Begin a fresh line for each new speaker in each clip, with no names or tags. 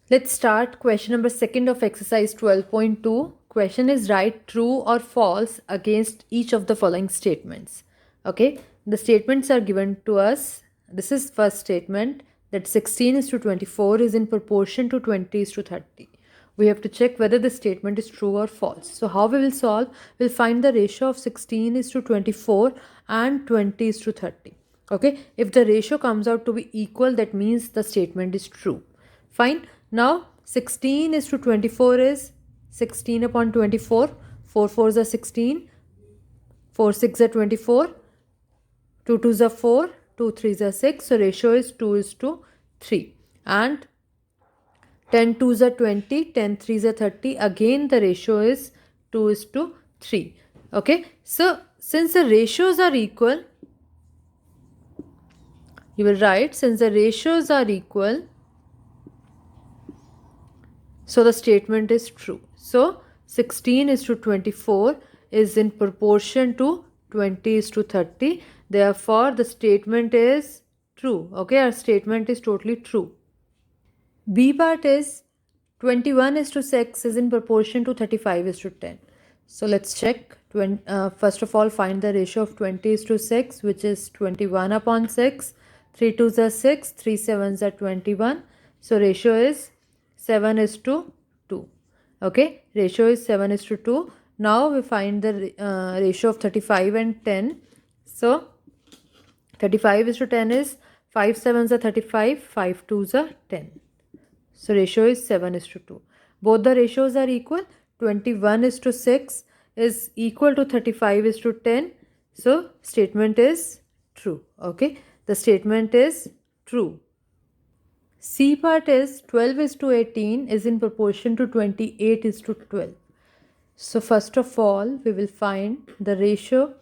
Let's start question number second of exercise 12.2. Question is write true or false against each of the following statements. Okay, the statements are given to us. This is first statement that 16 is to 24 is in proportion to 20 is to 30. We have to check whether the statement is true or false. So how we will solve? We'll find the ratio of 16 is to 24 and 20 is to 30. Okay, if the ratio comes out to be equal, that means the statement is true. Fine. Now 16 is to 24 is 16 upon 24. 4 4s are 16. 4 6 are 24. 2 2s are 4. 2 3s are 6. So ratio is 2 is to 3. And 10 2s are 20. 10 3s are 30. Again the ratio is 2 is to 3. Okay. So since the ratios are equal, you will write since the ratios are equal, so the statement is true. So 16 is to 24 is in proportion to 20 is to 30. Therefore, the statement is true. Okay, our statement is totally true. B part is 21 is to 6 is in proportion to 35 is to 10. So let's check. First of all, find the ratio of 20 is to 6, which is 21 upon 6. 3 2s are 6, 3 7s are 21. So ratio is 7 is to 2. Okay, ratio is 7 is to 2. Now we find the ratio of 35 and 10. So 35 is to 10 is 5 7s are 35, 5 2s are 10. So ratio is 7 is to 2. Both the ratios are equal. 21 is to 6 is equal to 35 is to 10. So statement is true. Okay, the statement is true. C part is 12 is to 18 is in proportion to 28 is to 12. So first of all, we will find the ratio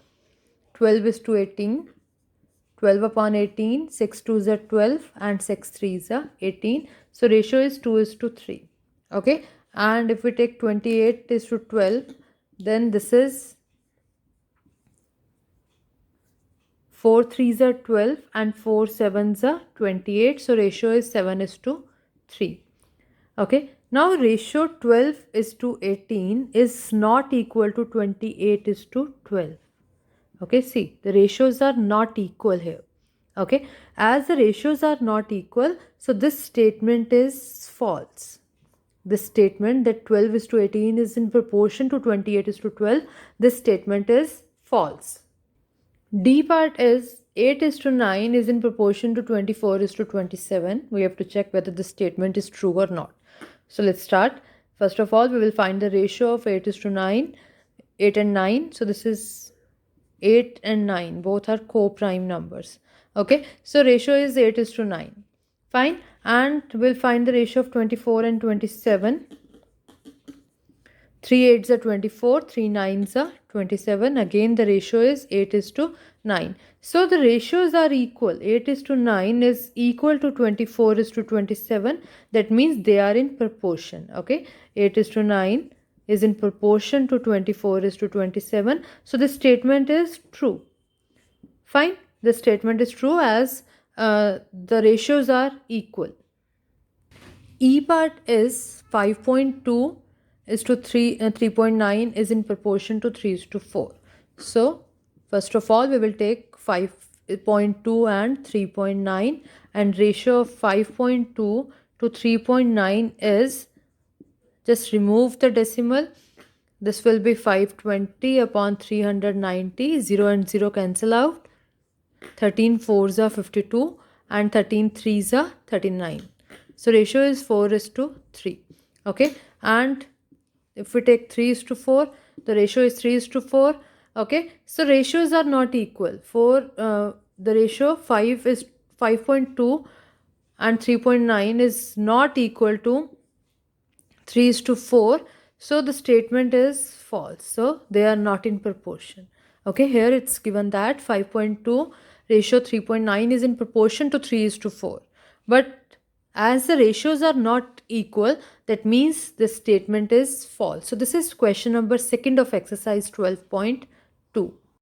12 is to 18. 12 upon 18, 6 2s are 12 and 6 3s are 18. So ratio is 2 is to 3. Okay, and if we take 28 is to 12, then this is 4 3s are 12 and 4 7s are 28. So ratio is 7 is to 3. Okay, now ratio 12 is to 18 is not equal to 28 is to 12. Okay, see, the ratios are not equal here. Okay, as the ratios are not equal, so this statement is false. This statement that 12 is to 18 is in proportion to 28 is to 12, this statement is false. D part is 8 is to 9 is in proportion to 24 is to 27. We have to check whether this statement is true or not. So let's start. First of all, we will find the ratio of 8 is to 9, 8 and 9. So this is 8 and 9, both are co-prime numbers. Okay, so ratio is 8 is to 9. Fine, and we'll find the ratio of 24 and 27. 3 8s are 24, 3 9s are 27. Again, the ratio is 8 is to 9. So the ratios are equal. 8 is to 9 is equal to 24 is to 27. That means they are in proportion. Okay, 8 is to 9 is in proportion to 24 is to 27. So the statement is true. Fine, the statement is true as the ratios are equal. E part is 5.2 is to 3.9 is in proportion to 3 is to 4. So first of all, we will take 5.2 and 3.9, and ratio of 5.2 to 3.9 is, just remove the decimal. This will be 520 upon 390. 0 and 0 cancel out. 13 4s are 52 and 13 3s are 39. So ratio is 4 is to 3. Okay, and if we take 3 is to 4, the ratio is 3 is to 4. Okay, so ratios are not equal. For the ratio 5 is 5.2 and 3.9 is not equal to 3 is to 4. So the statement is false. So they are not in proportion. Okay, here it's given that 5.2 ratio 3.9 is in proportion to 3 is to 4. But as the ratios are not equal, that means the statement is false. So this is question number second of exercise 12.2.